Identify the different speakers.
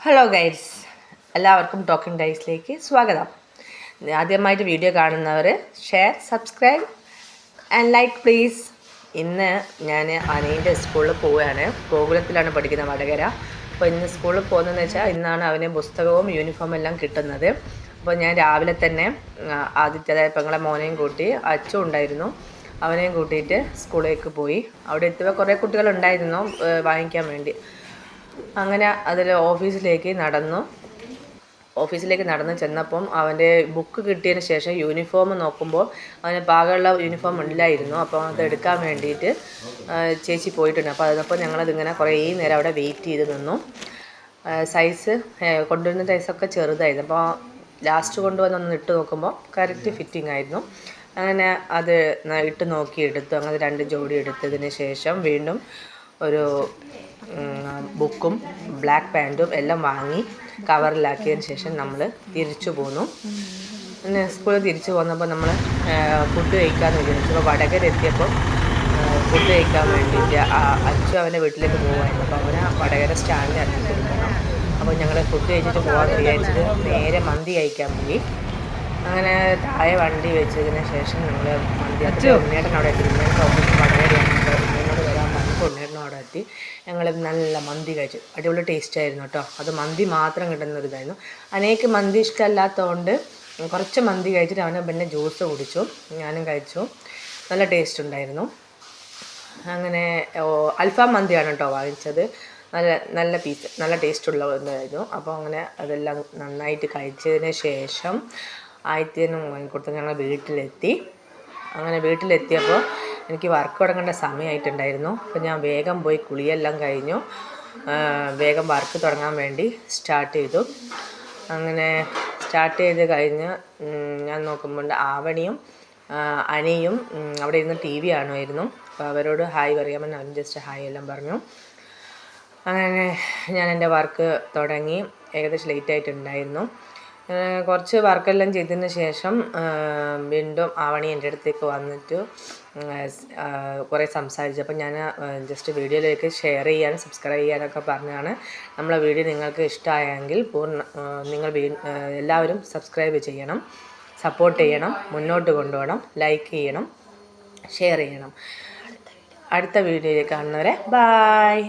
Speaker 1: Hello guides, എല്ലാവർക്കും talking ഡൈസിലേക്ക് സ്വാഗതം. ആദ്യമായിട്ട് വീഡിയോ കാണുന്നവർ share, subscribe and like please. ഇന്ന് ഞാൻ അനീൻ്റെ സ്കൂളിൽ പോവുകയാണ്. ഗോകുലത്തിലാണ് പഠിക്കുന്നത്, വടകര. അപ്പോൾ ഇന്ന് സ്കൂളിൽ പോകുന്നതെന്ന് വെച്ചാൽ ഇന്നാണ് അവന് പുസ്തകവും യൂണിഫോമും എല്ലാം കിട്ടുന്നത്. അപ്പോൾ ഞാൻ രാവിലെ തന്നെ ആദ്യത്തേതായ പെങ്ങളെ മോനെയും കൂട്ടി, അച്ഛൻ ഉണ്ടായിരുന്നു, അവനെയും കൂട്ടിയിട്ട് സ്കൂളിലേക്ക് പോയി. അവിടെ എത്തിയപ്പോൾ കുറേ കുട്ടികളുണ്ടായിരുന്നു വാങ്ങിക്കാൻ വേണ്ടി. അങ്ങനെ അതിൽ ഓഫീസിലേക്ക് നടന്ന് ചെന്നപ്പം അവൻ്റെ ബുക്ക് കിട്ടിയതിന് ശേഷം യൂണിഫോം നോക്കുമ്പോൾ അവന് പാകമുള്ള യൂണിഫോം ഇല്ലായിരുന്നു. അപ്പോൾ അത് എടുക്കാൻ വേണ്ടിയിട്ട് ചേച്ചി പോയിട്ടുണ്ട്. അപ്പോൾ അതിനപ്പോൾ ഞങ്ങളതിങ്ങനെ കുറേ നേരം അവിടെ വെയിറ്റ് ചെയ്ത് നിന്നു. സൈസ് കൊണ്ടുവരുന്ന സൈസൊക്കെ ചെറുതായിരുന്നു. അപ്പോൾ ലാസ്റ്റ് കൊണ്ടുവന്നൊന്ന് ഇട്ട് നോക്കുമ്പോൾ കറക്റ്റ് ഫിറ്റിംഗ് ആയിരുന്നു. അങ്ങനെ അത് ഇട്ട് നോക്കി എടുത്തു. അങ്ങനെ 2 ജോഡി എടുത്തതിന് ശേഷം വീണ്ടും ഒരു ബുക്കും ബ്ലാക്ക് പാൻറ്റും എല്ലാം വാങ്ങി കവറിലാക്കിയതിന് ശേഷം നമ്മൾ തിരിച്ചു പോന്നു. പിന്നെ സ്കൂളിൽ തിരിച്ചു പോന്നപ്പോൾ നമ്മൾ ഫുഡ് കഴിക്കാമെന്ന് വിചാരിച്ചു. അപ്പോൾ വടകര എത്തിയപ്പോൾ ഫുഡ് കഴിക്കാൻ വേണ്ടിയിട്ട് അച്ഛൻ അവൻ്റെ വീട്ടിലേക്ക് പോകുമായിരുന്നു. അപ്പോൾ അവനെ വടകര സ്റ്റാൻഡിൽ ഇറക്കി കൊടുക്കണം. അപ്പോൾ ഞങ്ങൾ ഫുഡ് കഴിച്ചിട്ട് പോകാമെന്ന് വിചാരിച്ചിട്ട് നേരെ മന്തി കഴിക്കാൻ പോയി. അങ്ങനെ താഴെ വണ്ടി വെച്ചതിന് ശേഷം ഞങ്ങൾ മന്തി ഉണ്ണേട്ടൻ അവിടെ എത്തി. ഉണ്ണേട്ടൻ ഓഫീസ് വടകരയാണ്. ഉണ്ണേട്ടനോട് വരാൻ പറഞ്ഞപ്പോൾ ഉണ്ണേട്ടൻ അവിടെ എത്തി. ഞങ്ങൾ നല്ല മന്തി കഴിച്ചു. അടിപൊളി ടേസ്റ്റ് ആയിരുന്നു കേട്ടോ. അത് മന്തി മാത്രം കിട്ടുന്നൊരിതായിരുന്നു. അനേക്ക് മന്തി ഇഷ്ടമല്ലാത്തതുകൊണ്ട് കുറച്ച് മന്തി കഴിച്ചിട്ട് അവന് പിന്നെ ജ്യൂസ് കുടിച്ചു, ഞാനും കഴിച്ചു. നല്ല ടേസ്റ്റ് ഉണ്ടായിരുന്നു. അങ്ങനെ അൽഫാം മന്തിയാണ് കേട്ടോ വാങ്ങിച്ചത്. നല്ല പീസ്, നല്ല ടേസ്റ്റുള്ള ഇതായിരുന്നു. അപ്പോൾ അങ്ങനെ അതെല്ലാം നന്നായിട്ട് കഴിച്ചതിന് ശേഷം ആദ്യത്തേനും വാങ്ങിക്കൊടുത്ത് ഞങ്ങൾ വീട്ടിലെത്തി. അങ്ങനെ വീട്ടിലെത്തിയപ്പോൾ എനിക്ക് വർക്ക് തുടങ്ങേണ്ട സമയമായിട്ടുണ്ടായിരുന്നു. അപ്പോൾ ഞാൻ വേഗം പോയി കുളിയെല്ലാം കഴിഞ്ഞു വേഗം വർക്ക് തുടങ്ങാൻ വേണ്ടി സ്റ്റാർട്ട് ചെയ്തു. അങ്ങനെ സ്റ്റാർട്ട് ചെയ്ത് കഴിഞ്ഞ് ഞാൻ നോക്കുമ്പോൾ ആവണിയും അനിയും അവിടെ ഇരുന്ന് TV കാണുമായിരുന്നു. അപ്പോൾ അവരോട് ഹായ് പറയാമെന്ന് അവൻ ജസ്റ്റ് ഹായ് എല്ലാം പറഞ്ഞു. അങ്ങനെ ഞാൻ എൻ്റെ വർക്ക് തുടങ്ങി. ഏകദേശം ലേറ്റായിട്ടുണ്ടായിരുന്നു. കുറച്ച് വർക്കെല്ലാം ചെയ്തതിന് ശേഷം വീണ്ടും ആവണി എൻ്റെ അടുത്തേക്ക് വന്നിട്ട് കുറേ സംസാരിച്ചു. അപ്പം ഞാൻ ജസ്റ്റ് വീഡിയോയിലേക്ക് ഷെയർ ചെയ്യാനും സബ്സ്ക്രൈബ് ചെയ്യാനൊക്കെ പറഞ്ഞാണ്. നമ്മളെ വീഡിയോ നിങ്ങൾക്ക് ഇഷ്ടമായെങ്കിൽ നിങ്ങൾ എല്ലാവരും സബ്സ്ക്രൈബ് ചെയ്യണം, സപ്പോർട്ട് ചെയ്യണം, മുന്നോട്ട് കൊണ്ടുപോകണം, ലൈക്ക് ചെയ്യണം, ഷെയർ ചെയ്യണം. അടുത്ത വീഡിയോയിൽ കാണുന്നവരെ ബായ്.